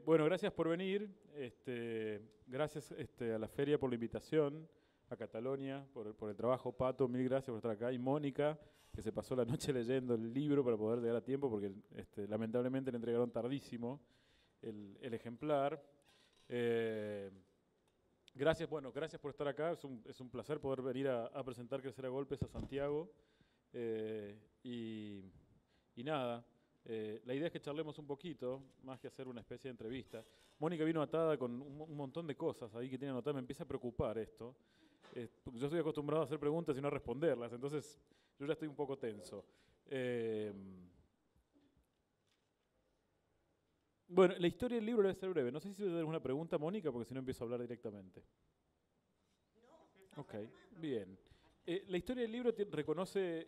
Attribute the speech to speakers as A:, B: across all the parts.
A: Bueno, gracias por venir. Gracias a la feria por la invitación, a Catalonia por el trabajo. Pato, mil gracias por estar acá. Y Mónica, que se pasó la noche leyendo el libro para poder llegar a tiempo, porque lamentablemente le entregaron tardísimo el ejemplar. Eh, Gracias, bueno, gracias por estar acá. Es un placer poder venir a presentar Crecer a Golpes a Santiago. Y nada, la idea es que charlemos un poquito, más que hacer una especie de entrevista. Mónica vino atada con un montón de cosas ahí que tiene anotadas. Me empieza a preocupar esto. Porque yo estoy acostumbrado a hacer preguntas y no a responderlas, entonces yo ya estoy un poco tenso. Eh, bueno, la historia del libro debe ser breve. No sé si tienes alguna pregunta, Mónica, porque si no empiezo a hablar directamente. Ok, bien. La historia del libro reconoce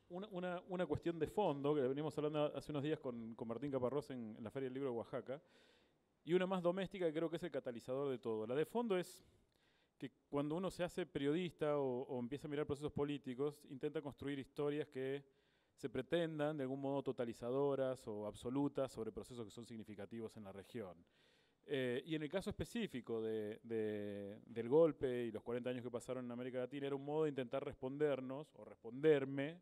A: una cuestión de fondo, que venimos hablando hace unos días con Martín Caparrós en la Feria del Libro de Oaxaca, y una más doméstica que creo que es el catalizador de todo. La de fondo es que cuando uno se hace periodista o empieza a mirar procesos políticos, intenta construir historias que se pretendan de algún modo totalizadoras o absolutas sobre procesos que son significativos en la región. Y en el caso específico del golpe y los 40 años que pasaron en América Latina, era un modo de intentar respondernos o responderme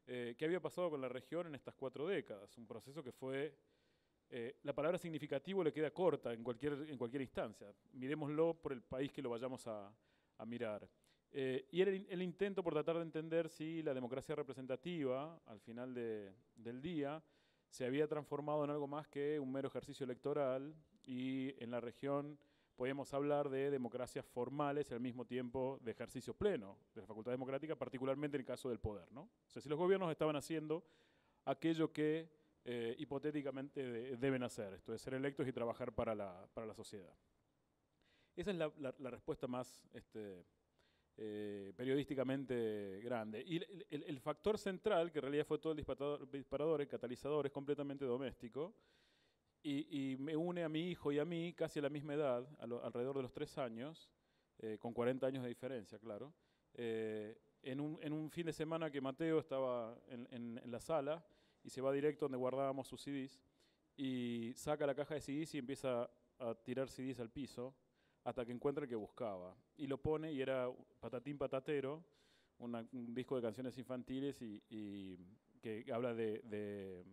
A: qué había pasado con la región en estas 4 décadas. Un proceso que fue, la palabra significativo le queda corta en cualquier instancia. Miremoslo por el país que lo vayamos a mirar. Y era el intento por tratar de entender si la democracia representativa, al final del día, se había transformado en algo más que un mero ejercicio electoral y en la región podíamos hablar de democracias formales y al mismo tiempo de ejercicio pleno de la facultad democrática, particularmente en el caso del poder, ¿no? O sea, si los gobiernos estaban haciendo aquello que hipotéticamente deben hacer, esto es ser electos y trabajar para la sociedad. Esa es la respuesta más periodísticamente grande. Y el factor central, que en realidad fue todo el disparador, el catalizador, es completamente doméstico y me une a mi hijo y a mí casi a la misma edad, alrededor de los 3 años, con 40 años de diferencia, claro. En un fin de semana que Mateo estaba en la sala y se va directo donde guardábamos sus CDs y saca la caja de CDs y empieza a tirar CDs al piso hasta que encuentra el que buscaba. Y lo pone y era Patatín Patatero, un disco de canciones infantiles y que habla de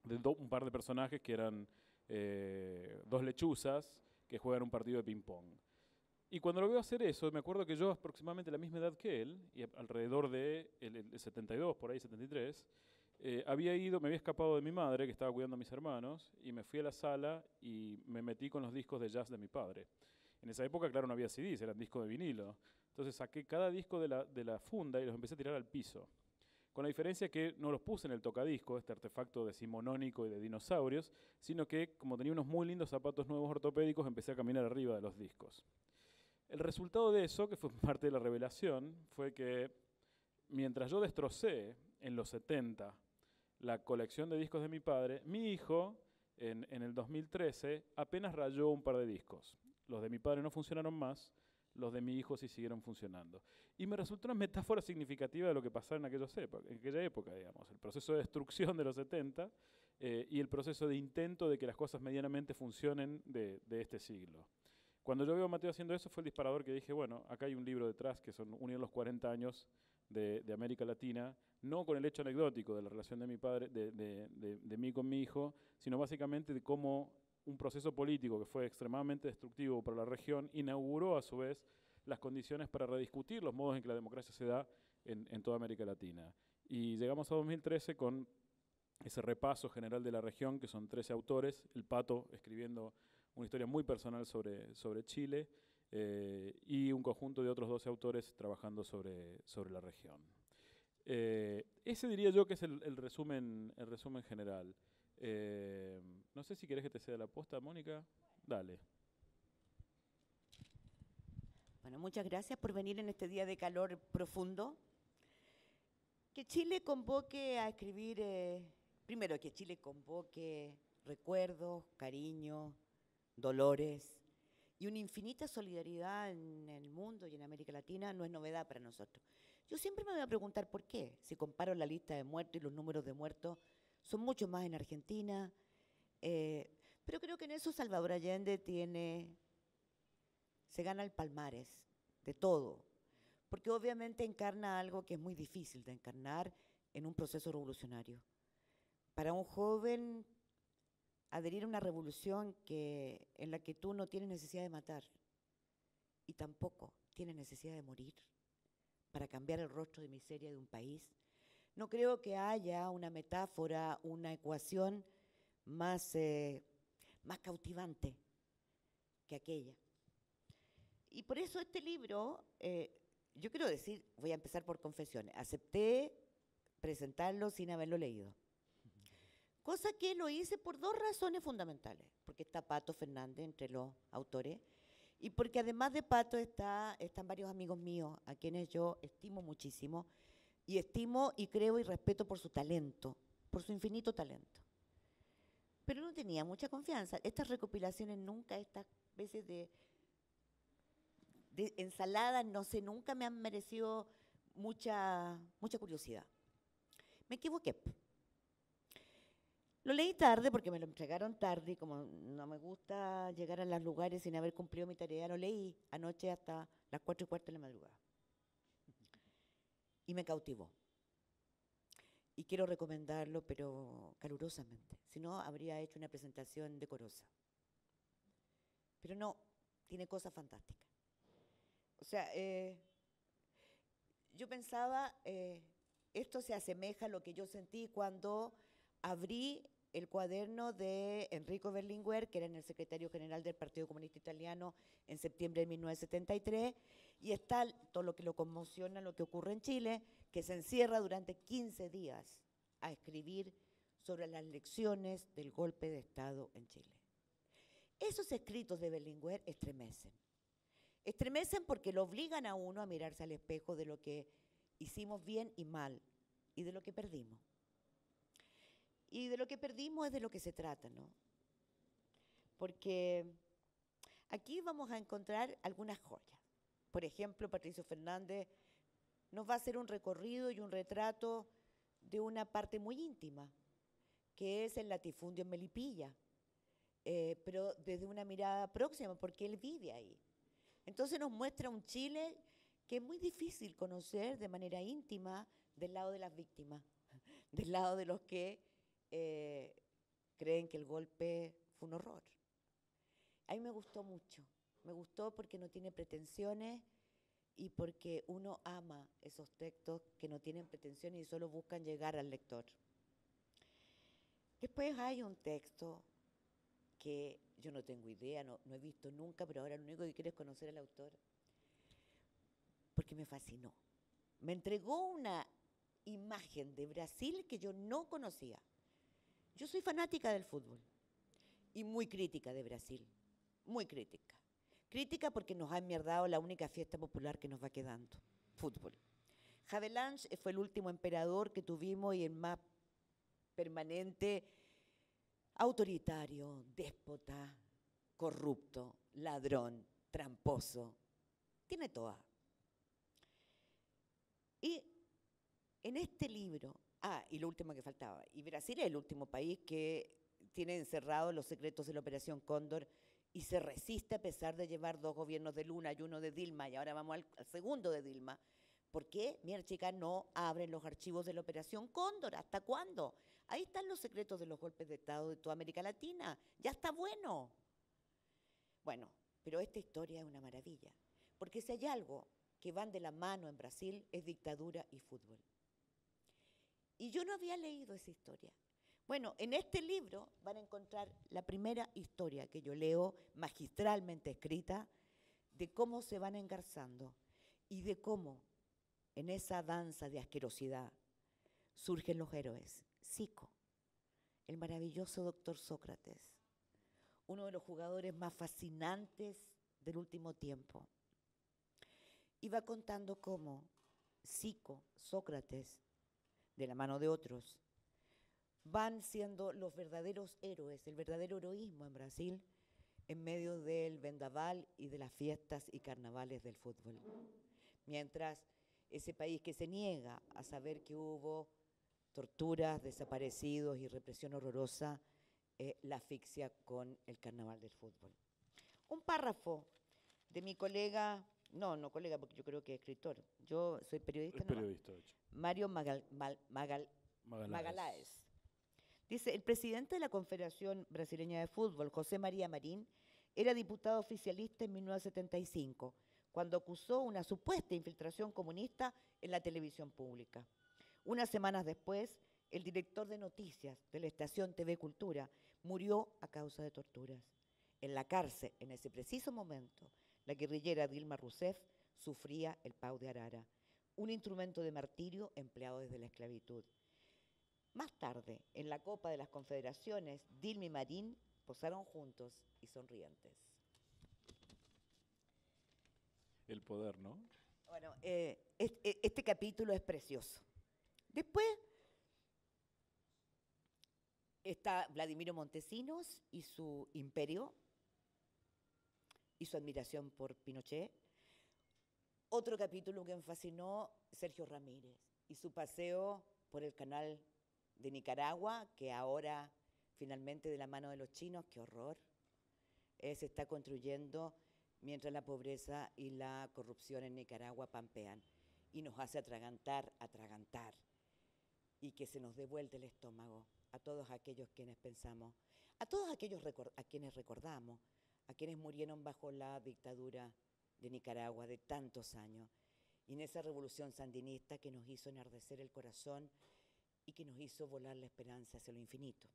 A: un par de personajes que eran 2 lechuzas que juegan un partido de ping-pong. Y cuando lo veo hacer eso, me acuerdo que yo aproximadamente la misma edad que él, y alrededor de el 72, por ahí 73, me había escapado de mi madre, que estaba cuidando a mis hermanos, y me fui a la sala y me metí con los discos de jazz de mi padre. En esa época, claro, no había CDs, eran discos de vinilo. Entonces saqué cada disco de la funda y los empecé a tirar al piso. Con la diferencia que no los puse en el tocadisco, este artefacto decimonónico y de dinosaurios, sino que, como tenía unos muy lindos zapatos nuevos ortopédicos, empecé a caminar arriba de los discos. El resultado de eso, que fue parte de la revelación, fue que mientras yo destrocé en los 70 la colección de discos de mi padre, mi hijo en el 2013 apenas rayó un par de discos. Los de mi padre no funcionaron más, los de mi hijo sí siguieron funcionando. Y me resultó una metáfora significativa de lo que pasaba en aquella época, digamos, el proceso de destrucción de los 70 y el proceso de intento de que las cosas medianamente funcionen de este siglo. Cuando yo veo a Mateo haciendo eso fue el disparador que dije, bueno, acá hay un libro detrás que son unir los 40 años de América Latina, no con el hecho anecdótico de la relación de mi padre, de mí con mi hijo, sino básicamente de cómo un proceso político que fue extremadamente destructivo para la región inauguró a su vez las condiciones para rediscutir los modos en que la democracia se da en toda América Latina. Y llegamos a 2013 con ese repaso general de la región, que son 13 autores, el Pato escribiendo una historia muy personal sobre Chile, y un conjunto de otros 12 autores trabajando sobre la región. Ese diría yo que es el resumen general. No sé si querés que te ceda la posta, Mónica. Dale.
B: Bueno, muchas gracias por venir en este día de calor profundo. Que Chile convoque a escribir, primero que Chile convoque recuerdos, cariño, dolores y una infinita solidaridad en el mundo y en América Latina no es novedad para nosotros. Yo siempre me voy a preguntar por qué. Si comparo la lista de muertos y los números de muertos, son muchos más en Argentina, Pero creo que en eso Salvador Allende se gana el palmares de todo, porque obviamente encarna algo que es muy difícil de encarnar en un proceso revolucionario. Para un joven, adherir a una revolución en la que tú no tienes necesidad de matar y tampoco tienes necesidad de morir para cambiar el rostro de miseria de un país, no creo que haya una metáfora, una ecuación más cautivante que aquella. Y por eso este libro, yo quiero decir, voy a empezar por confesiones, acepté presentarlo sin haberlo leído. Cosa que lo hice por dos razones fundamentales, porque está Pato Fernández entre los autores, y porque además de Pato están varios amigos míos, a quienes yo estimo muchísimo, y estimo y creo y respeto por su talento, por su infinito talento. Pero no tenía mucha confianza. Estas recopilaciones nunca, estas veces de ensaladas, no sé, nunca me han merecido mucha curiosidad. Me equivoqué. Lo leí tarde porque me lo entregaron tarde y como no me gusta llegar a los lugares sin haber cumplido mi tarea, lo leí anoche hasta las 4:15 de la madrugada. Y me cautivó. Y quiero recomendarlo, pero calurosamente. Si no, habría hecho una presentación decorosa. Pero no, tiene cosas fantásticas. O sea, yo pensaba, esto se asemeja a lo que yo sentí cuando abrí el cuaderno de Enrico Berlinguer, que era el secretario general del Partido Comunista Italiano en septiembre de 1973, y está todo lo que lo conmociona, lo que ocurre en Chile, que se encierra durante 15 días a escribir sobre las lecciones del golpe de Estado en Chile. Esos escritos de Berlinguer estremecen. Estremecen porque lo obligan a uno a mirarse al espejo de lo que hicimos bien y mal, y de lo que perdimos. Y de lo que perdimos es de lo que se trata, ¿no? Porque aquí vamos a encontrar algunas joyas. Por ejemplo, Patricio Fernández nos va a hacer un recorrido y un retrato de una parte muy íntima, que es el latifundio en Melipilla, pero desde una mirada próxima, porque él vive ahí. Entonces nos muestra un Chile que es muy difícil conocer de manera íntima del lado de las víctimas, del lado de los que creen que el golpe fue un horror. A mí me gustó mucho, me gustó porque no tiene pretensiones y porque uno ama esos textos que no tienen pretensiones y solo buscan llegar al lector. Después hay un texto que yo no tengo idea, no he visto nunca, pero ahora lo único que quiero es conocer al autor, porque me fascinó. Me entregó una imagen de Brasil que yo no conocía. Yo soy fanática del fútbol y muy crítica de Brasil, muy crítica. Crítica porque nos ha enmierdado la única fiesta popular que nos va quedando, fútbol. Havelange fue el último emperador que tuvimos y el más permanente, autoritario, déspota, corrupto, ladrón, tramposo. Tiene toda. Y en este libro, y lo último que faltaba, y Brasil es el último país que tiene encerrados los secretos de la Operación Cóndor y se resiste a pesar de llevar 2 gobiernos de Luna y 1 de Dilma, y ahora vamos al segundo de Dilma. ¿Por qué, mira chica, no abren los archivos de la Operación Cóndor? ¿Hasta cuándo? Ahí están los secretos de los golpes de Estado de toda América Latina. Ya está bueno. Bueno, pero esta historia es una maravilla, porque si hay algo que van de la mano en Brasil es dictadura y fútbol. Y yo no había leído esa historia. Bueno, en este libro van a encontrar la primera historia que yo leo magistralmente escrita de cómo se van engarzando y de cómo en esa danza de asquerosidad surgen los héroes. Zico, el maravilloso doctor Sócrates, uno de los jugadores más fascinantes del último tiempo. Y va contando cómo Zico, Sócrates, de la mano de otros, van siendo los verdaderos héroes, el verdadero heroísmo en Brasil, en medio del vendaval y de las fiestas y carnavales del fútbol. Mientras ese país que se niega a saber que hubo torturas, desaparecidos y represión horrorosa, la asfixia con el carnaval del fútbol. Un párrafo de mi colega, no colega porque yo creo que es escritor, yo soy periodista,
A: Es periodista, de hecho.
B: Mario Magaláes. Dice, el presidente de la Confederación Brasileña de Fútbol, José María Marín, era diputado oficialista en 1975, cuando acusó una supuesta infiltración comunista en la televisión pública. Unas semanas después, el director de noticias de la estación TV Cultura murió a causa de torturas. En la cárcel, en ese preciso momento, la guerrillera Dilma Rousseff sufría el pau de arara, un instrumento de martirio empleado desde la esclavitud. Más tarde, en la Copa de las Confederaciones, Dilma y Marín posaron juntos y sonrientes.
A: El poder, ¿no?
B: Bueno, este capítulo es precioso. Después está Vladimiro Montesinos y su imperio y su admiración por Pinochet. Otro capítulo que me fascinó, Sergio Ramírez y su paseo por el canal de Nicaragua, que ahora finalmente de la mano de los chinos, qué horror, se está construyendo mientras la pobreza y la corrupción en Nicaragua pampean y nos hace atragantar, y que se nos dé vuelta el estómago a todos aquellos quienes pensamos, a todos aquellos a quienes recordamos, a quienes murieron bajo la dictadura de Nicaragua de tantos años, y en esa revolución sandinista que nos hizo enardecer el corazón y que nos hizo volar la esperanza hacia lo infinito.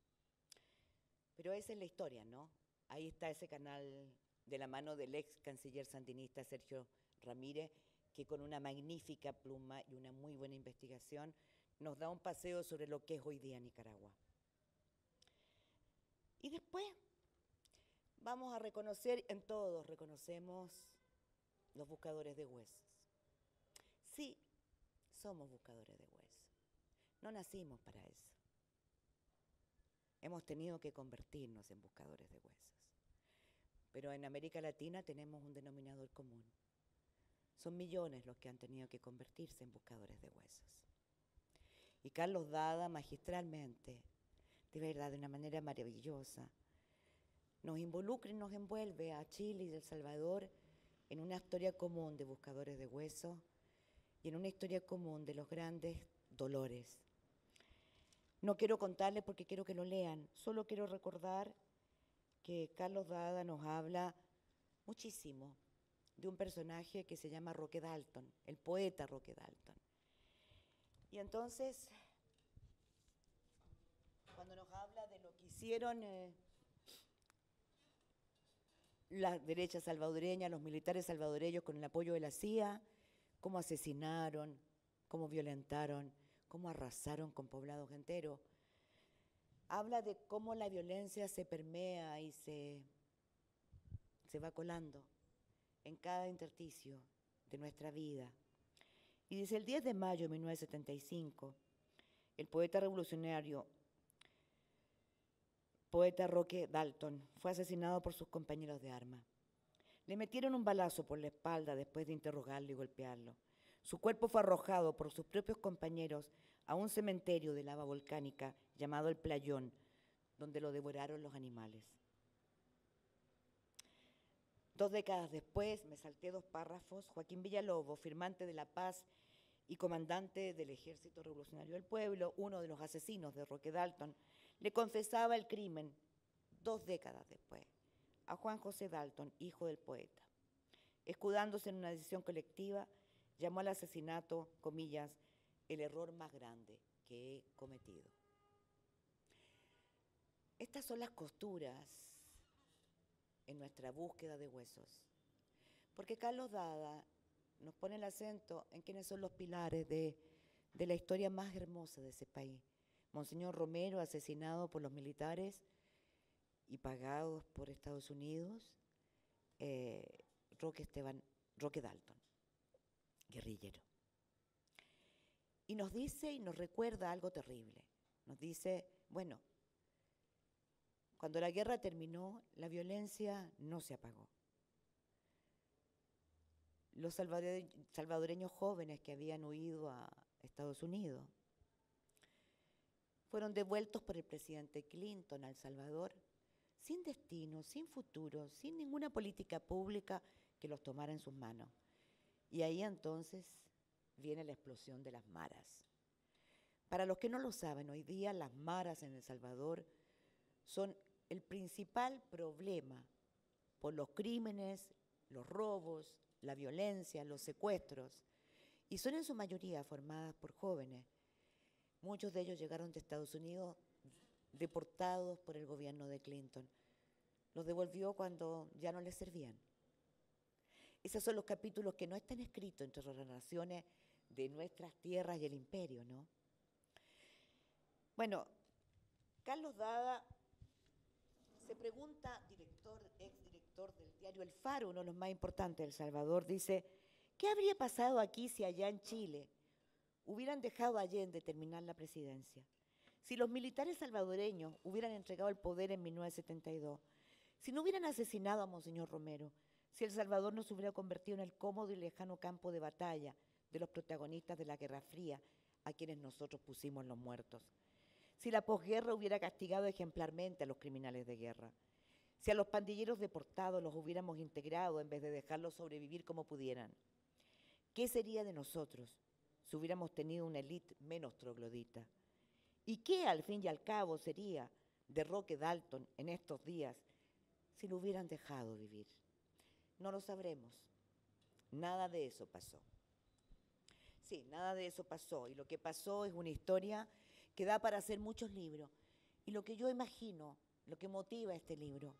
B: Pero esa es la historia, ¿no? Ahí está ese canal de la mano del ex canciller sandinista Sergio Ramírez, que con una magnífica pluma y una muy buena investigación nos da un paseo sobre lo que es hoy día Nicaragua. Y después vamos a reconocer, en todos reconocemos los buscadores de huesos. Sí, somos buscadores de huesos. No nacimos para eso. Hemos tenido que convertirnos en buscadores de huesos. Pero en América Latina tenemos un denominador común. Son millones los que han tenido que convertirse en buscadores de huesos. Y Carlos Dada, magistralmente, de verdad, de una manera maravillosa, nos involucra y nos envuelve a Chile y El Salvador en una historia común de buscadores de huesos y en una historia común de los grandes dolores. No quiero contarles porque quiero que lo lean, solo quiero recordar que Carlos Dada nos habla muchísimo de un personaje que se llama Roque Dalton, el poeta Roque Dalton. Y entonces, cuando nos habla de lo que hicieron la derecha salvadoreña, los militares salvadoreños con el apoyo de la CIA, cómo asesinaron, cómo violentaron, cómo arrasaron con poblados enteros. Habla de cómo la violencia se permea y se va colando en cada intersticio de nuestra vida. Y dice, el 10 de mayo de 1975, el poeta revolucionario, poeta Roque Dalton, fue asesinado por sus compañeros de armas. Le metieron un balazo por la espalda después de interrogarlo y golpearlo. Su cuerpo fue arrojado por sus propios compañeros a un cementerio de lava volcánica llamado El Playón, donde lo devoraron los animales. 2 décadas después, me salté 2 párrafos, Joaquín Villalobos, firmante de la paz y comandante del Ejército Revolucionario del Pueblo, uno de los asesinos de Roque Dalton, le confesaba el crimen 2 décadas después a Juan José Dalton, hijo del poeta. Escudándose en una decisión colectiva, llamó al asesinato, comillas, el error más grande que he cometido. Estas son las costuras en nuestra búsqueda de huesos, porque Carlos Dada nos pone el acento en quiénes son los pilares de la historia más hermosa de ese país. Monseñor Romero, asesinado por los militares y pagados por Estados Unidos, Roque Dalton, guerrillero. Y nos dice y nos recuerda algo terrible. Nos dice, bueno, cuando la guerra terminó, la violencia no se apagó. Los salvadoreños jóvenes que habían huido a Estados Unidos fueron devueltos por el presidente Clinton a El Salvador sin destino, sin futuro, sin ninguna política pública que los tomara en sus manos. Y ahí entonces viene la explosión de las maras. Para los que no lo saben, hoy día las maras en El Salvador son el principal problema por los crímenes, los robos, la violencia, los secuestros, y son en su mayoría formadas por jóvenes. Muchos de ellos llegaron de Estados Unidos deportados por el gobierno de Clinton. Los devolvió cuando ya no les servían. Esos son los capítulos que no están escritos entre las relaciones de nuestras tierras y el imperio, ¿no? Bueno, Carlos Dada se pregunta, exdirector del diario El Faro, uno de los más importantes de El Salvador, dice, ¿qué habría pasado aquí si allá en Chile hubieran dejado a Allende terminar la presidencia? Si los militares salvadoreños hubieran entregado el poder en 1972, si no hubieran asesinado a Monseñor Romero, si El Salvador no se hubiera convertido en el cómodo y lejano campo de batalla de los protagonistas de la Guerra Fría, a quienes nosotros pusimos los muertos, si la posguerra hubiera castigado ejemplarmente a los criminales de guerra, si a los pandilleros deportados los hubiéramos integrado en vez de dejarlos sobrevivir como pudieran, ¿qué sería de nosotros si hubiéramos tenido una élite menos troglodita? ¿Y qué, al fin y al cabo, sería de Roque Dalton en estos días si lo hubieran dejado vivir? No lo sabremos. Nada de eso pasó. Sí, nada de eso pasó. Y lo que pasó es una historia que da para hacer muchos libros. Y lo que yo imagino, lo que motiva este libro,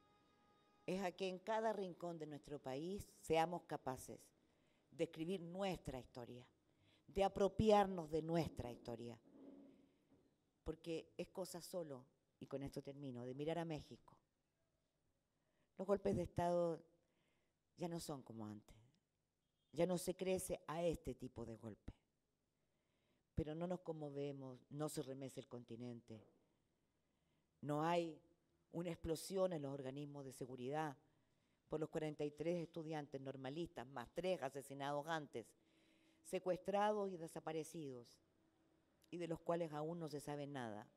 B: es a que en cada rincón de nuestro país seamos capaces de escribir nuestra historia, de apropiarnos de nuestra historia. Porque es cosa solo, y con esto termino, de mirar a México. Los golpes de Estado ya no son como antes. Ya no se crece a este tipo de golpe. Pero no nos conmovemos, no se remece el continente. No hay una explosión en los organismos de seguridad por los 43 estudiantes normalistas, más 3 asesinados antes, secuestrados y desaparecidos, y de los cuales aún no se sabe nada,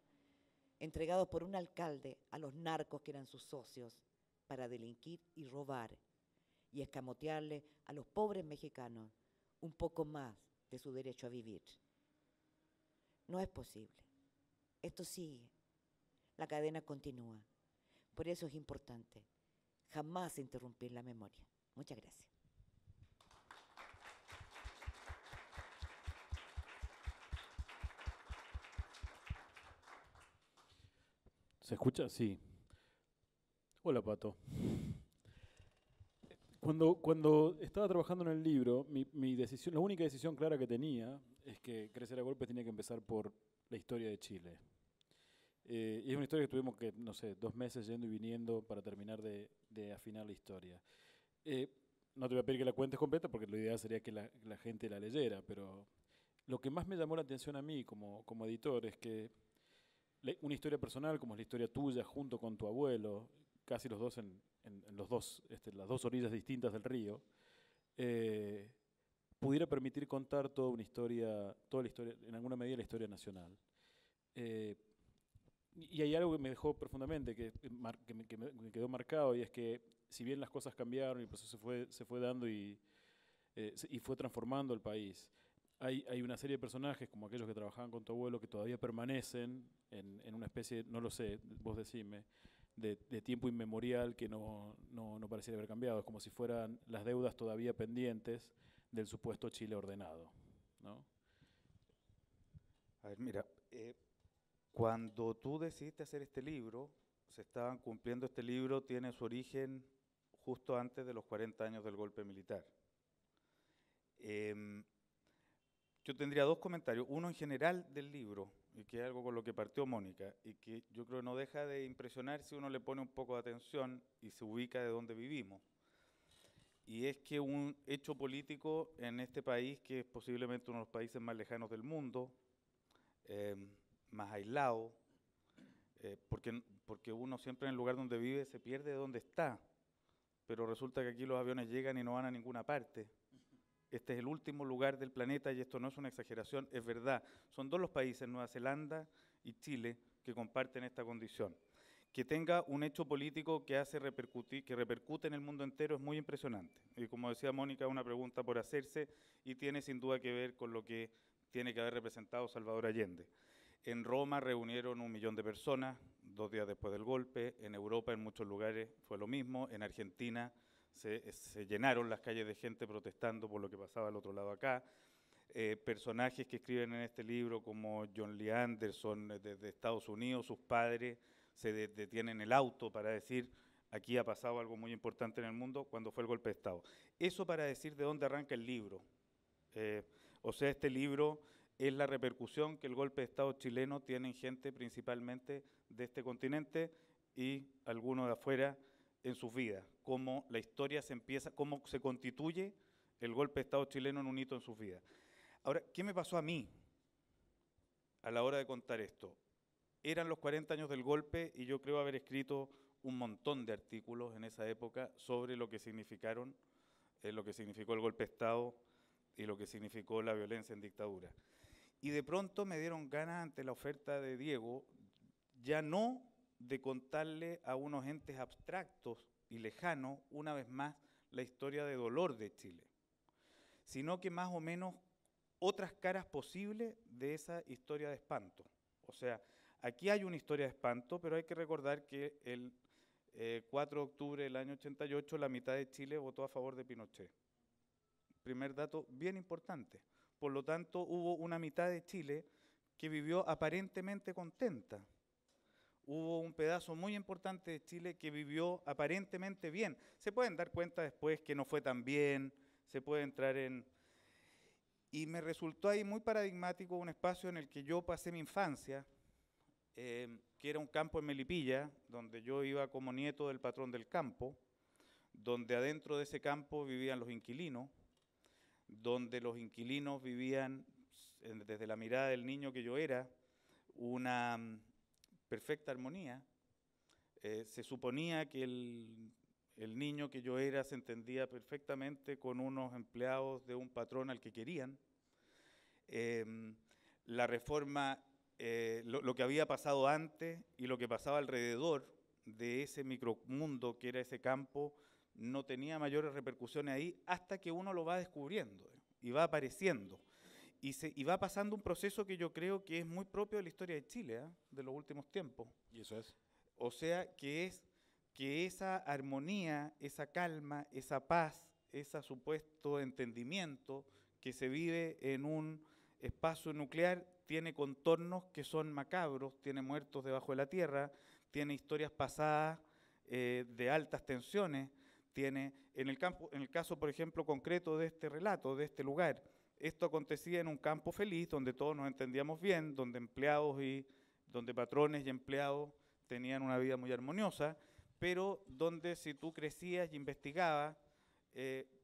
B: entregados por un alcalde a los narcos que eran sus socios para delinquir y robar y escamotearle a los pobres mexicanos un poco más de su derecho a vivir. No es posible. Esto sigue. La cadena continúa. Por eso es importante jamás interrumpir la memoria. Muchas gracias.
A: ¿Se escucha? Sí. Hola, Pato. Cuando estaba trabajando en el libro, mi decisión, la única decisión clara que tenía es que Crecer a Golpes tenía que empezar por la historia de Chile. Y es una historia que tuvimos que, no sé, 2 meses yendo y viniendo para terminar de afinar la historia. No te voy a pedir que la cuentes completa porque lo ideal sería que la gente la leyera, pero lo que más me llamó la atención a mí como editor es que una historia personal como es la historia tuya junto con tu abuelo, casi los dos en las dos orillas distintas del río, pudiera permitir contar toda la historia, en alguna medida la historia nacional. Y hay algo que me dejó profundamente, que me quedó marcado, y es que si bien las cosas cambiaron y el proceso se fue dando y fue transformando el país, hay una serie de personajes como aquellos que trabajaban con tu abuelo que todavía permanecen en una especie, no lo sé, vos decime, de tiempo inmemorial que no pareciera haber cambiado. Es como si fueran las deudas todavía pendientes del supuesto Chile ordenado, ¿no?
C: A ver, mira, cuando tú decidiste hacer este libro, se estaban cumpliendo, este libro tiene su origen justo antes de los 40 años del golpe militar. Yo tendría 2 comentarios, uno en general del libro, y que es algo con lo que partió Mónica, y que yo creo que no deja de impresionar si uno le pone un poco de atención y se ubica de dónde vivimos. Y es que un hecho político en este país, que es posiblemente uno de los países más lejanos del mundo, más aislado, porque uno siempre en el lugar donde vive se pierde de dónde está, pero resulta que aquí los aviones llegan y no van a ninguna parte. Este es el último lugar del planeta y esto no es una exageración, es verdad. Son 2 los países, Nueva Zelanda y Chile, que comparten esta condición. Que tenga un hecho político que hace repercutir, que repercute en el mundo entero es muy impresionante. Y como decía Mónica, una pregunta por hacerse y tiene sin duda que ver con lo que tiene que haber representado Salvador Allende. En Roma reunieron 1 millón de personas 2 días después del golpe. En Europa, en muchos lugares, fue lo mismo. En Argentina se llenaron las calles de gente protestando por lo que pasaba al otro lado acá. Personajes que escriben en este libro, como John Lee Anderson, de Estados Unidos, sus padres, se detienen el auto para decir, aquí ha pasado algo muy importante en el mundo cuando fue el golpe de Estado. Eso para decir de dónde arranca el libro. O sea, este libro es la repercusión que el golpe de Estado chileno tiene en gente principalmente de este continente y algunos de afuera en sus vidas. Cómo la historia se empieza, cómo se constituye el golpe de Estado chileno en un hito en sus vidas. Ahora, ¿qué me pasó a mí a la hora de contar esto? Eran los 40 años del golpe y yo creo haber escrito un montón de artículos en esa época sobre lo que significaron, lo que significó el golpe de Estado y lo que significó la violencia en dictadura. Y de pronto me dieron ganas ante la oferta de Diego, ya no de contarle a unos entes abstractos y lejanos, una vez más, la historia de dolor de Chile, sino que más o menos otras caras posibles de esa historia de espanto. O sea, aquí hay una historia de espanto, pero hay que recordar que el 4 de octubre del año 88 la mitad de Chile votó a favor de Pinochet. Primer dato bien importante. Por lo tanto, hubo una mitad de Chile que vivió aparentemente contenta. Hubo un pedazo muy importante de Chile que vivió aparentemente bien. Se pueden dar cuenta después que no fue tan bien, se puede entrar en... Y me resultó ahí muy paradigmático un espacio en el que yo pasé mi infancia, que era un campo en Melipilla, donde yo iba como nieto del patrón del campo, donde adentro de ese campo vivían los inquilinos, donde los inquilinos vivían, desde la mirada del niño que yo era, una perfecta armonía. Se suponía que el niño que yo era se entendía perfectamente con unos empleados de un patrón al que querían. La reforma, lo que había pasado antes y lo que pasaba alrededor de ese micromundo que era ese campo, no tenía mayores repercusiones ahí hasta que uno lo va descubriendo y va apareciendo. Y va pasando un proceso que yo creo que es muy propio de la historia de Chile, de los últimos tiempos.
A: ¿Y eso es?
C: O sea, que esa armonía, esa calma, esa paz, ese supuesto entendimiento que se vive en un espacio nuclear tiene contornos que son macabros, tiene muertos debajo de la tierra, tiene historias pasadas de altas tensiones, tiene, en el caso, por ejemplo, concreto de este relato, de este lugar, esto acontecía en un campo feliz, donde todos nos entendíamos bien, donde donde patrones y empleados tenían una vida muy armoniosa, pero donde si tú crecías y investigabas,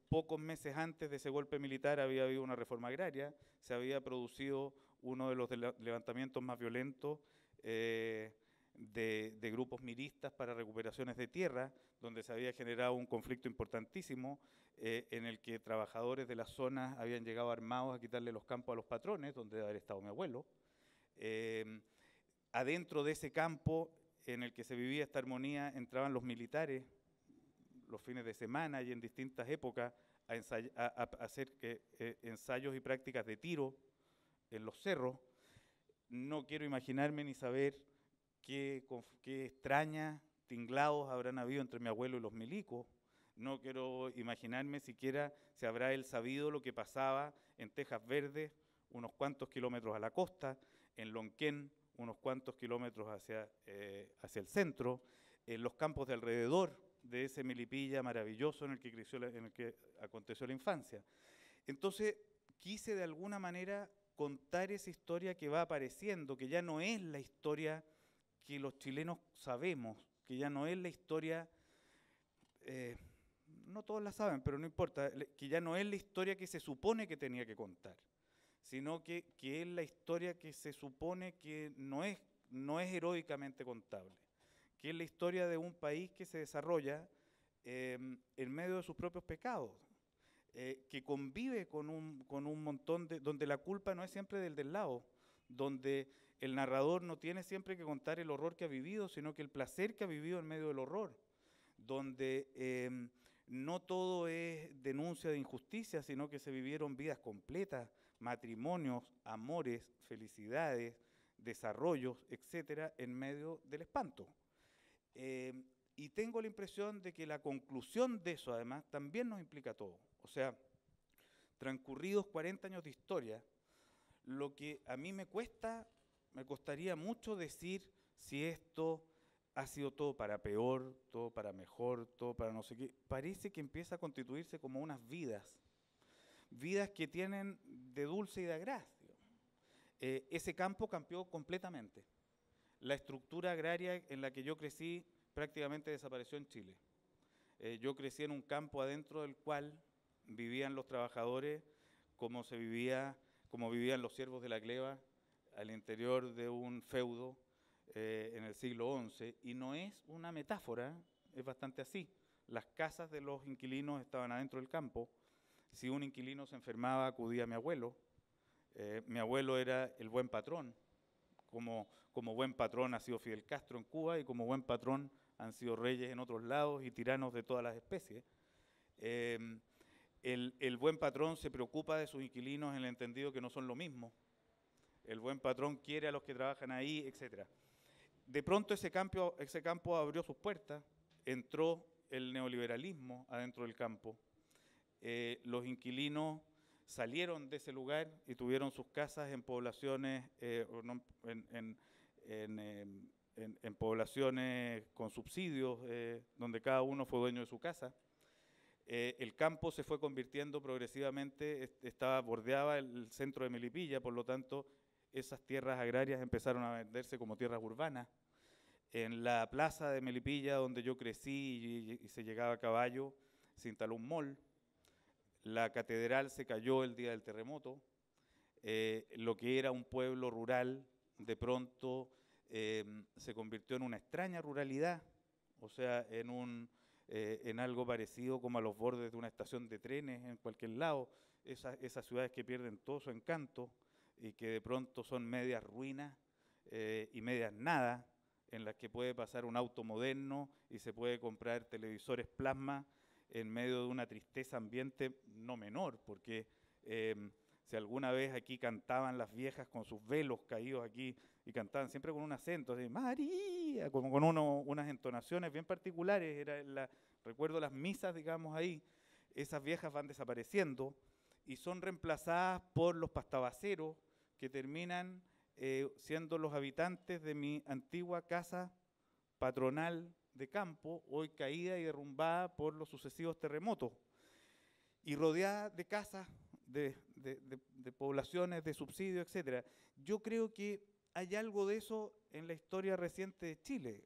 C: pocos meses antes de ese golpe militar había habido una reforma agraria, se había producido uno de los levantamientos más violentos de grupos miristas para recuperaciones de tierra, donde se había generado un conflicto importantísimo en el que trabajadores de las zonas habían llegado armados a quitarle los campos a los patrones, donde debe haber estado mi abuelo. Adentro de ese campo en el que se vivía esta armonía entraban los militares los fines de semana y en distintas épocas a hacer ensayos y prácticas de tiro en los cerros. No quiero imaginarme ni saber qué extrañas tinglados habrán habido entre mi abuelo y los milicos. No quiero imaginarme siquiera si habrá él sabido lo que pasaba en Tejas Verdes, unos cuantos kilómetros a la costa, en Lonquén, unos cuantos kilómetros hacia el centro, en los campos de alrededor de ese Melipilla maravilloso en el que aconteció la infancia. Entonces, quise de alguna manera contar esa historia que va apareciendo, que ya no es la historia que los chilenos sabemos, que ya no es la historia, no todos la saben, pero no importa, que ya no es la historia que se supone que tenía que contar, sino que es la historia que se supone que no es heroicamente contable, que es la historia de un país que se desarrolla en medio de sus propios pecados, que convive con un montón donde la culpa no es siempre del lado, donde el narrador no tiene siempre que contar el horror que ha vivido, sino que el placer que ha vivido en medio del horror, donde no todo es denuncia de injusticia, sino que se vivieron vidas completas, matrimonios, amores, felicidades, desarrollos, etcétera, en medio del espanto. Y tengo la impresión de que la conclusión de eso, además, también nos implica todo. O sea, transcurridos 40 años de historia, lo que a mí me costaría mucho decir si esto ha sido todo para peor, todo para mejor, todo para no sé qué. Parece que empieza a constituirse como unas vidas que tienen de dulce y de agraz. Ese campo cambió completamente. La estructura agraria en la que yo crecí prácticamente desapareció en Chile. Yo crecí en un campo adentro del cual vivían los trabajadores como vivían los siervos de la gleba al interior de un feudo en el siglo XI, y no es una metáfora, es bastante así. Las casas de los inquilinos estaban adentro del campo. Si un inquilino se enfermaba, acudía a mi abuelo. Mi abuelo era el buen patrón. Como buen patrón ha sido Fidel Castro en Cuba, y como buen patrón han sido reyes en otros lados y tiranos de todas las especies. El buen patrón se preocupa de sus inquilinos en el entendido que no son lo mismo. El buen patrón quiere a los que trabajan ahí, etc. De pronto ese campo abrió sus puertas, entró el neoliberalismo adentro del campo. Los inquilinos salieron de ese lugar y tuvieron sus casas en poblaciones, en poblaciones con subsidios, donde cada uno fue dueño de su casa. El campo se fue convirtiendo progresivamente, bordeaba el centro de Melipilla, por lo tanto esas tierras agrarias empezaron a venderse como tierras urbanas. En la plaza de Melipilla, donde yo crecí y se llegaba a caballo, se instaló un mall. La catedral se cayó el día del terremoto. Lo que era un pueblo rural, de pronto se convirtió en una extraña ruralidad, o sea, en algo parecido como a los bordes de una estación de trenes en cualquier lado, esas ciudades que pierden todo su encanto y que de pronto son medias ruinas y medias nada, en las que puede pasar un auto moderno y se puede comprar televisores plasma en medio de una tristeza ambiente no menor, porque si alguna vez aquí cantaban las viejas con sus velos caídos aquí, y cantaban siempre con un acento, así, María, como con unas entonaciones bien particulares, recuerdo las misas, digamos, ahí, esas viejas van desapareciendo y son reemplazadas por los pastabaceros, que terminan siendo los habitantes de mi antigua casa patronal de campo, hoy caída y derrumbada por los sucesivos terremotos, y rodeada de casas, de poblaciones, de subsidios, etc. Yo creo que hay algo de eso en la historia reciente de Chile.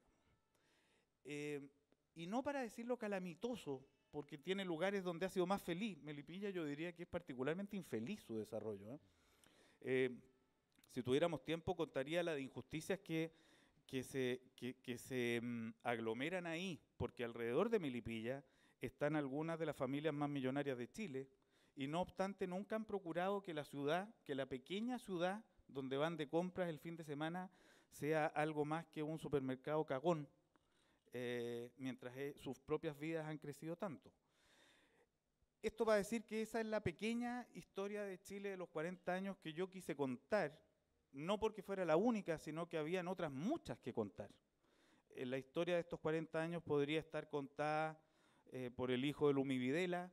C: Y no para decirlo calamitoso, porque tiene lugares donde ha sido más feliz. Melipilla yo diría que es particularmente infeliz su desarrollo. Si tuviéramos tiempo contaría la de injusticias que se aglomeran ahí, porque alrededor de Melipilla están algunas de las familias más millonarias de Chile, y no obstante nunca han procurado que la pequeña ciudad donde van de compras el fin de semana sea algo más que un supermercado cagón, mientras sus propias vidas han crecido tanto. Esto va a decir que esa es la pequeña historia de Chile de los 40 años que yo quise contar, no porque fuera la única, sino que habían otras muchas que contar. La historia de estos 40 años podría estar contada por el hijo de Lumi Videla,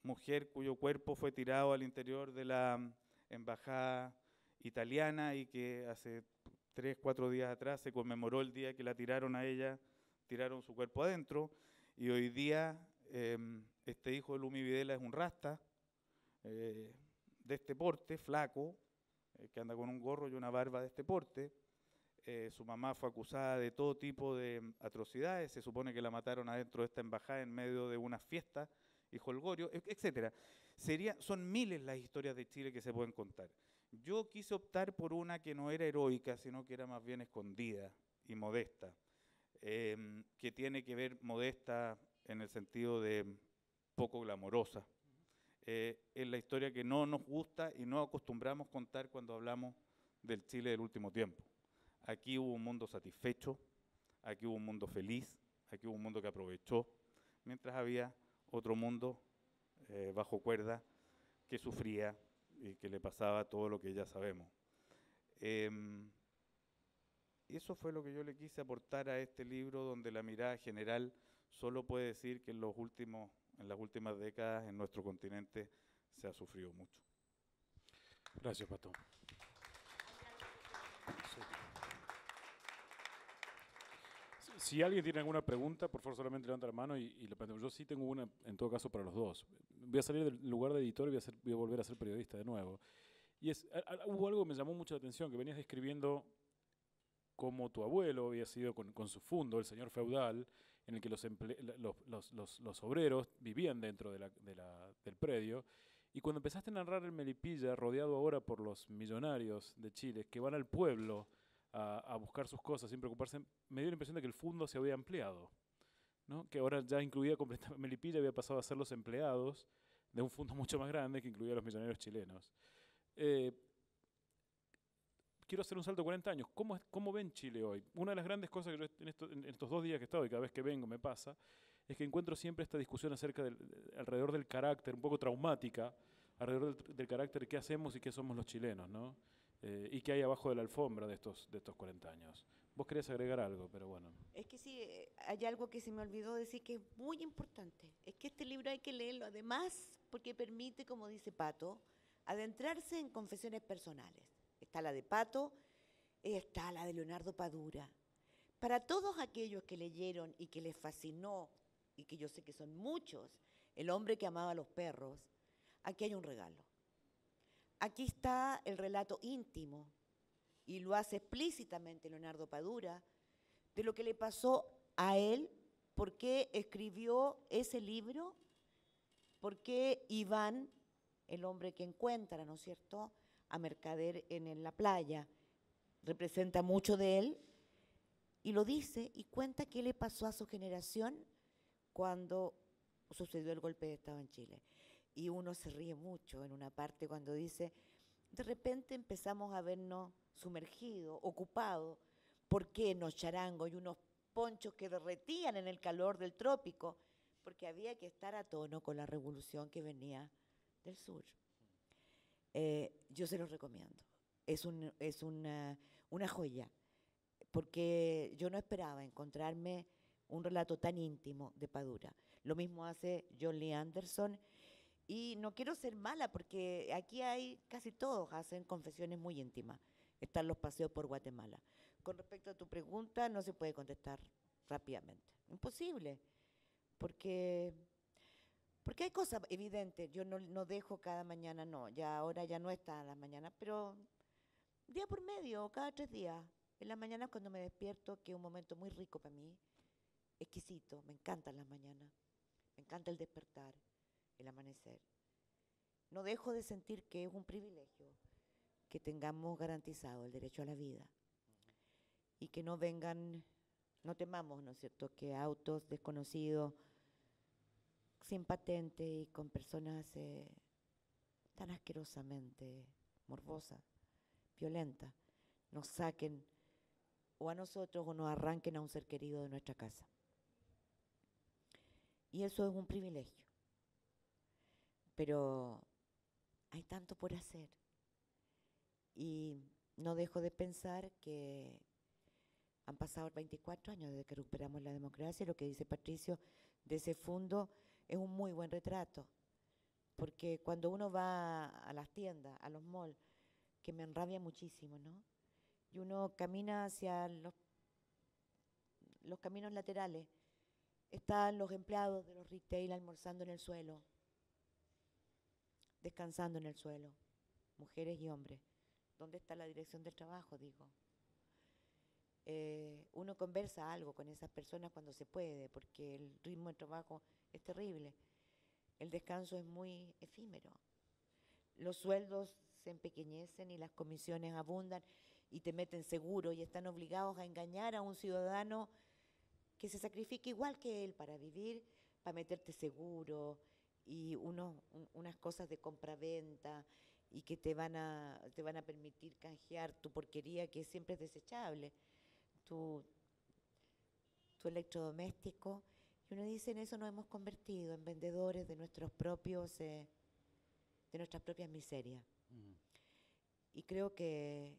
C: mujer cuyo cuerpo fue tirado al interior de la embajada italiana y que hace 3, 4 días atrás se conmemoró el día que la tiraron a ella, tiraron su cuerpo adentro, y hoy día este hijo de Lumi Videla es un rasta de este porte, flaco, que anda con un gorro y una barba de este porte. Su mamá fue acusada de todo tipo de atrocidades, se supone que la mataron adentro de esta embajada en medio de una fiesta y jolgorio, etc. Son miles las historias de Chile que se pueden contar. Yo quise optar por una que no era heroica, sino que era más bien escondida y modesta, que tiene que ver modesta en el sentido de poco glamorosa. Es la historia que no nos gusta y no acostumbramos contar cuando hablamos del Chile del último tiempo. Aquí hubo un mundo satisfecho, aquí hubo un mundo feliz, aquí hubo un mundo que aprovechó, mientras había otro mundo bajo cuerda que sufría y que le pasaba todo lo que ya sabemos. Eso fue lo que yo le quise aportar a este libro, donde la mirada general solo puede decir que en las últimas décadas en nuestro continente se ha sufrido mucho.
A: Gracias, Pato. Si alguien tiene alguna pregunta, por favor solamente levanta la mano y lo planteo. Yo sí tengo una, en todo caso, para los dos. Voy a salir del lugar de editor y voy a volver a ser periodista de nuevo. Y hubo algo que me llamó mucho la atención, que venías describiendo cómo tu abuelo había sido con su fundo, el señor feudal, en el que los obreros vivían dentro del predio. Y cuando empezaste a narrar el Melipilla, rodeado ahora por los millonarios de Chile, que van al pueblo a buscar sus cosas sin preocuparse, me dio la impresión de que el fondo se había ampliado, ¿no? Que ahora ya incluía completamente, Melipilla había pasado a ser los empleados de un fondo mucho más grande que incluía a los millonarios chilenos. Quiero hacer un salto de 40 años. ¿Cómo ven Chile hoy? Una de las grandes cosas que yo en estos 2 días que he estado y cada vez que vengo me pasa, es que encuentro siempre esta discusión alrededor del carácter, un poco traumática, alrededor del carácter de qué hacemos y qué somos los chilenos, ¿no? Y qué hay abajo de la alfombra de estos 40 años. Vos querés agregar algo, pero bueno.
B: Es que sí, hay algo que se me olvidó decir que es muy importante. Es que este libro hay que leerlo, además, porque permite, como dice Pato, adentrarse en confesiones personales. Está la de Pato, está la de Leonardo Padura. Para todos aquellos que leyeron y que les fascinó, y que yo sé que son muchos, El hombre que amaba a los perros, aquí hay un regalo. Aquí está el relato íntimo, y lo hace explícitamente Leonardo Padura, de lo que le pasó a él, por qué escribió ese libro, por qué Iván, el hombre que encuentra, ¿no es cierto?, a Mercader en la playa, representa mucho de él, y lo dice y cuenta qué le pasó a su generación cuando sucedió el golpe de Estado en Chile. Y uno se ríe mucho en una parte cuando dice, de repente empezamos a vernos sumergidos, ocupados, por quenos, charangos y unos ponchos que derretían en el calor del trópico, porque había que estar a tono con la revolución que venía del sur. Yo se los recomiendo. Es una joya, porque yo no esperaba encontrarme un relato tan íntimo de Padura. Lo mismo hace John Lee Anderson, y no quiero ser mala, porque aquí hay casi todos hacen confesiones muy íntimas. Están los paseos por Guatemala. Con respecto a tu pregunta, no se puede contestar rápidamente. Imposible, porque hay cosas evidentes. Yo no dejo cada mañana, no, ya ahora ya no está a las mañanas, pero día por medio, cada 3 días. En las mañanas cuando me despierto, que es un momento muy rico para mí, exquisito, me encantan las mañanas, me encanta el despertar, el amanecer. No dejo de sentir que es un privilegio que tengamos garantizado el derecho a la vida y que no vengan, no temamos, ¿no es cierto?, que autos desconocidos, sin patente y con personas tan asquerosamente morbosas, violentas, nos saquen o a nosotros o nos arranquen a un ser querido de nuestra casa. Y eso es un privilegio. Pero hay tanto por hacer. Y no dejo de pensar que han pasado 24 años desde que recuperamos la democracia, y lo que dice Patricio de ese fondo es un muy buen retrato. Porque cuando uno va a las tiendas, a los malls, que me enrabia muchísimo, ¿no? Y uno camina hacia los caminos laterales, están los empleados de los retail almorzando en el suelo, descansando en el suelo, mujeres y hombres. ¿Dónde está la dirección del trabajo, digo? Uno conversa algo con esas personas cuando se puede, porque el ritmo de trabajo es terrible. El descanso es muy efímero. Los sueldos se empequeñecen y las comisiones abundan y te meten seguro y están obligados a engañar a un ciudadano que se sacrifica igual que él para vivir, para meterte seguro y unas cosas de compraventa y que te van a permitir canjear tu porquería que siempre es desechable, tu, tu electrodoméstico. Y uno dice, en eso nos hemos convertido, en vendedores de de nuestras propias miserias.
A: Mm.
B: Y creo que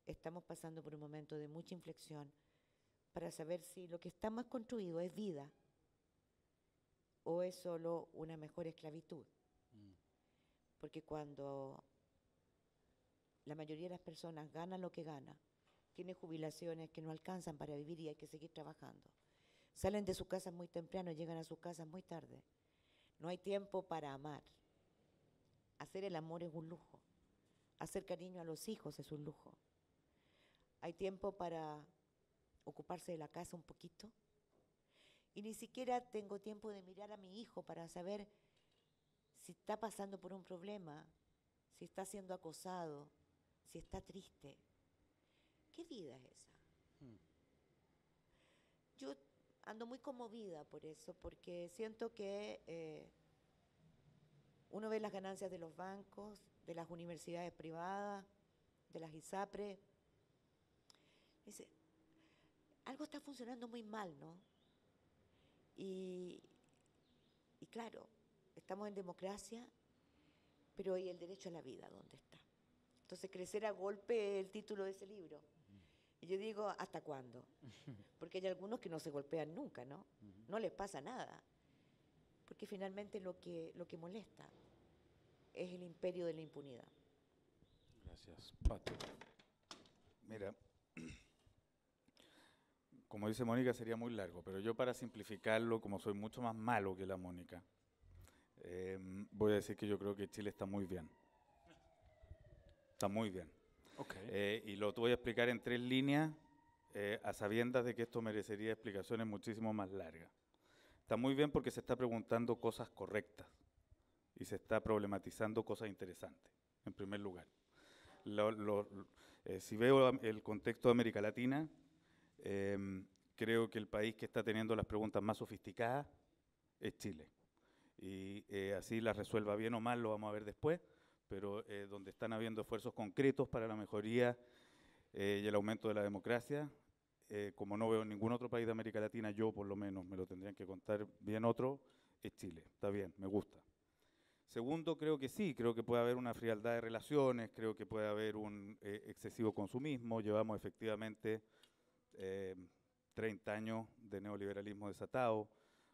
B: estamos pasando por un momento de mucha inflexión para saber si lo que estamos construido es vida o es solo una mejor esclavitud.
A: Mm.
B: Porque cuando la mayoría de las personas ganan lo que ganan, tienen jubilaciones que no alcanzan para vivir y hay que seguir trabajando. Salen de sus casas muy temprano, llegan a sus casas muy tarde. No hay tiempo para amar. Hacer el amor es un lujo. Hacer cariño a los hijos es un lujo. Hay tiempo para ocuparse de la casa un poquito. Y ni siquiera tengo tiempo de mirar a mi hijo para saber si está pasando por un problema, si está siendo acosado, si está triste. ¿Qué vida es esa?
A: Mm.
B: Yo ando muy conmovida por eso, porque siento que uno ve las ganancias de los bancos, de las universidades privadas, de las ISAPRE. Dice, algo está funcionando muy mal, ¿no? Y claro, estamos en democracia, pero ¿y el derecho a la vida dónde está? Entonces, crecer a golpe es el título de ese libro. Y yo digo, ¿hasta cuándo? Porque hay algunos que no se golpean nunca, ¿no? No les pasa nada. Porque finalmente lo que molesta es el imperio de la impunidad.
A: Gracias, Pato.
C: Mira, como dice Mónica, sería muy largo, pero yo para simplificarlo, como soy mucho más malo que la Mónica, voy a decir que yo creo que Chile está muy bien. Está muy bien.
A: Okay.
C: Y lo voy a explicar en 3 líneas, a sabiendas de que esto merecería explicaciones muchísimo más largas. Está muy bien porque se está preguntando cosas correctas y se está problematizando cosas interesantes, en primer lugar. Si veo el contexto de América Latina, creo que el país que está teniendo las preguntas más sofisticadas es Chile. Y así las resuelva bien o mal lo vamos a ver después, pero donde están habiendo esfuerzos concretos para la mejoría y el aumento de la democracia, como no veo en ningún otro país de América Latina, yo por lo menos, me lo tendrían que contar bien otro, es Chile. Está bien, me gusta. Segundo, creo que sí, creo que puede haber una frialdad de relaciones, creo que puede haber un excesivo consumismo. Llevamos efectivamente 30 años de neoliberalismo desatado,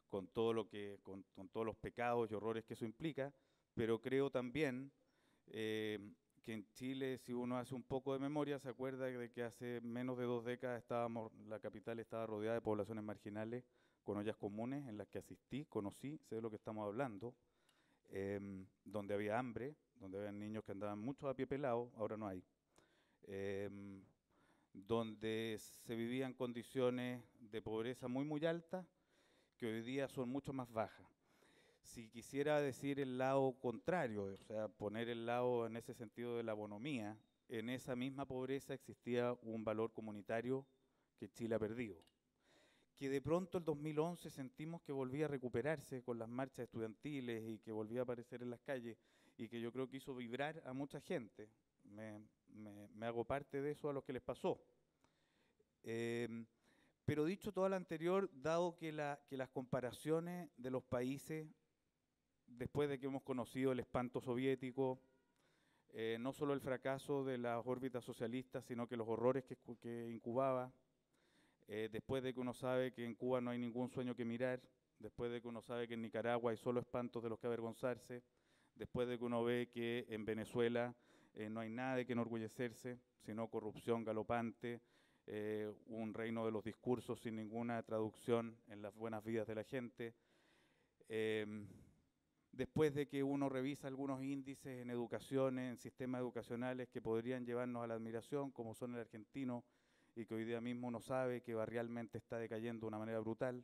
C: con todos los pecados y horrores que eso implica, pero creo también que en Chile, si uno hace un poco de memoria, se acuerda de que hace menos de 2 décadas la capital estaba rodeada de poblaciones marginales con ollas comunes en las que asistí, conocí, sé de lo que estamos hablando, donde había hambre, donde había niños que andaban mucho a pie pelado, ahora no hay, donde se vivían condiciones de pobreza muy muy altas, que hoy día son mucho más bajas. Si quisiera decir el lado contrario, o sea, poner el lado en ese sentido de la bonomía, en esa misma pobreza existía un valor comunitario que Chile ha perdido, que de pronto el 2011 sentimos que volvía a recuperarse con las marchas estudiantiles y que volvía a aparecer en las calles y que yo creo que hizo vibrar a mucha gente. Me hago parte de eso a los que les pasó. Pero dicho todo lo anterior, dado que las comparaciones de los países, después de que hemos conocido el espanto soviético, no solo el fracaso de las órbitas socialistas, sino que los horrores que incubaba, después de que uno sabe que en Cuba no hay ningún sueño que mirar, después de que uno sabe que en Nicaragua hay solo espantos de los que avergonzarse, después de que uno ve que en Venezuela no hay nada de que enorgullecerse, sino corrupción galopante, un reino de los discursos sin ninguna traducción en las buenas vidas de la gente. Después de que uno revisa algunos índices en educaciones, en sistemas educacionales que podrían llevarnos a la admiración, como son el argentino, y que hoy día mismo uno sabe que barrialmente está decayendo de una manera brutal,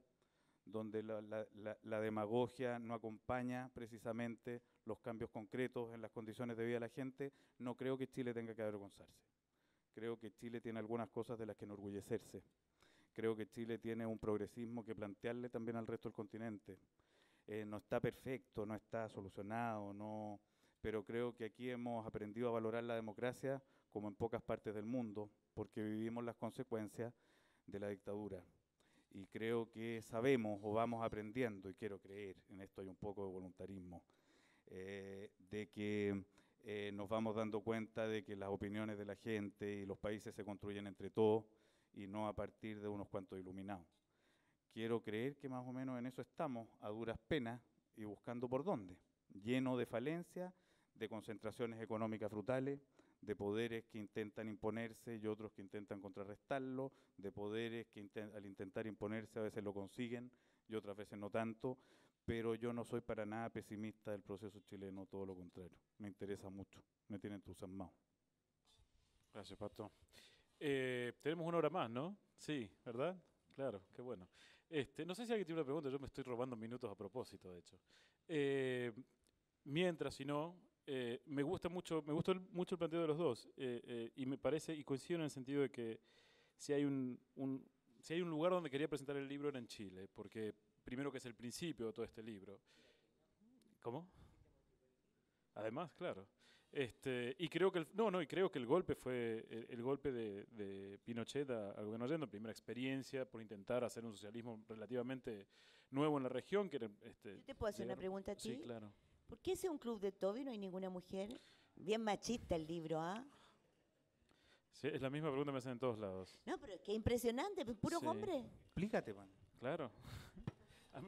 C: donde la demagogia no acompaña precisamente los cambios concretos en las condiciones de vida de la gente, no creo que Chile tenga que avergonzarse. Creo que Chile tiene algunas cosas de las que enorgullecerse. Creo que Chile tiene un progresismo que plantearle también al resto del continente. No está perfecto, no está solucionado, no pero creo que aquí hemos aprendido a valorar la democracia como en pocas partes del mundo, porque vivimos las consecuencias de la dictadura. Y creo que sabemos o vamos aprendiendo, y quiero creer, en esto hay un poco de voluntarismo, de que nos vamos dando cuenta de que las opiniones de la gente y los países se construyen entre todos y no a partir de unos cuantos iluminados. Quiero creer que más o menos en eso estamos, a duras penas y buscando por dónde, lleno de falencias, de concentraciones económicas brutales, de poderes que intentan imponerse y otros que intentan contrarrestarlo, de poderes que al intentar imponerse a veces lo consiguen y otras veces no tanto, pero yo no soy para nada pesimista del proceso chileno, todo lo contrario, me interesa mucho, me tiene entusiasmado.
A: Gracias, Pato. Tenemos una hora más, ¿no? Sí, ¿verdad? Claro, qué bueno. No sé si alguien tiene una pregunta, yo me estoy robando minutos a propósito, de hecho. Mientras, si no, me gustó mucho el planteo de los dos, y me parece, y coincido en el sentido de que si hay si hay un lugar donde quería presentar el libro era en Chile, porque primero que es el principio de todo este libro. ¿Cómo? Además, claro. Y creo que el golpe fue el golpe de Pinochet al gobierno Allende, primera experiencia por intentar hacer un socialismo relativamente nuevo en la región. Que era,
B: ¿Yo te puedo hacer una pregunta a ti?
A: Sí, claro.
B: ¿Por qué ese es un club de Toby y no hay ninguna mujer? Bien machista el libro, ¿ah?
A: Sí, es la misma pregunta que me hacen en todos lados.
B: No, pero es que impresionante, puros
A: Sí.
B: hombres.
C: Explícate, man.
A: Claro.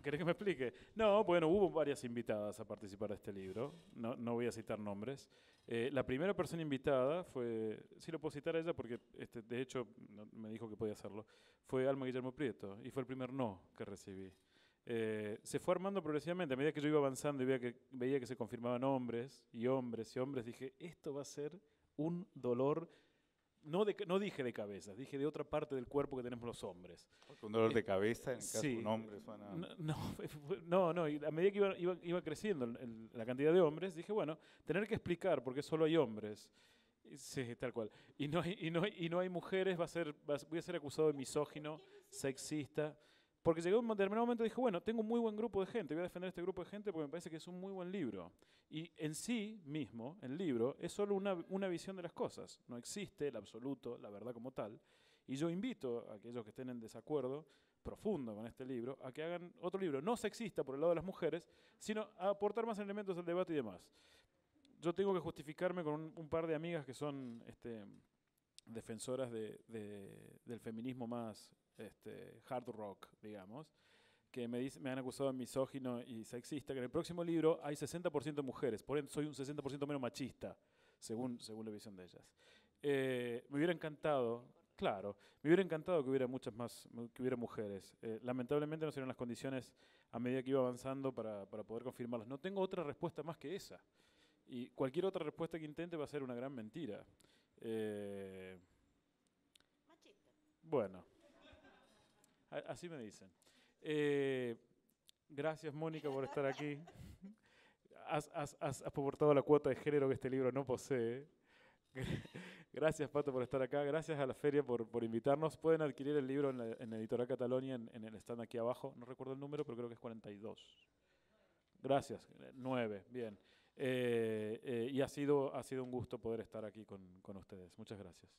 A: ¿Querés que me explique? No, bueno, hubo varias invitadas a participar de este libro. No voy a citar nombres. La primera persona invitada fue, sí lo puedo citar a ella porque de hecho me dijo que podía hacerlo, fue Alma Guillermo Prieto y fue el primer no que recibí. Se fue armando progresivamente. A medida que yo iba avanzando y veía que se confirmaban hombres y hombres y hombres, dije, esto va a ser un dolor. No dije de cabeza, dije de otra parte del cuerpo que tenemos los hombres.
C: Un dolor de cabeza, en el caso
A: Sí.
C: de un hombre suena...
A: No, y a medida que iba creciendo la cantidad de hombres, dije, bueno, tener que explicar por qué solo hay hombres, sí, tal cual, y no hay mujeres, voy a ser acusado de misógino, sexista, porque llegué a un determinado momento y dije, bueno, tengo un muy buen grupo de gente, voy a defender este grupo de gente porque me parece que es un muy buen libro. Y en sí mismo, el libro, es solo una visión de las cosas. No existe el absoluto, la verdad como tal. Y yo invito a aquellos que estén en desacuerdo profundo con este libro, a que hagan otro libro, no sexista por el lado de las mujeres, sino a aportar más elementos al debate y demás. Yo tengo que justificarme con un par de amigas que son defensoras del feminismo más hard rock, digamos, que me han acusado de misógino y sexista, que en el próximo libro hay 60% de mujeres, por ende soy un 60% menos machista, según la visión de ellas. Me hubiera encantado, claro, me hubiera encantado que hubiera que hubiera mujeres. Lamentablemente no se dieron las condiciones a medida que iba avanzando para poder confirmarlas. No tengo otra respuesta más que esa. Y cualquier otra respuesta que intente va a ser una gran mentira. Bueno, así me dicen. Gracias, Mónica, por estar aquí. Has aportado la cuota de género que este libro no posee. Gracias, Pato, por estar acá. Gracias a la feria por invitarnos. Pueden adquirir el libro en Editorial Catalonia, en el stand aquí abajo. No recuerdo el número, pero creo que es 42. Gracias. 9, bien. Y ha sido un gusto poder estar aquí con ustedes. Muchas gracias.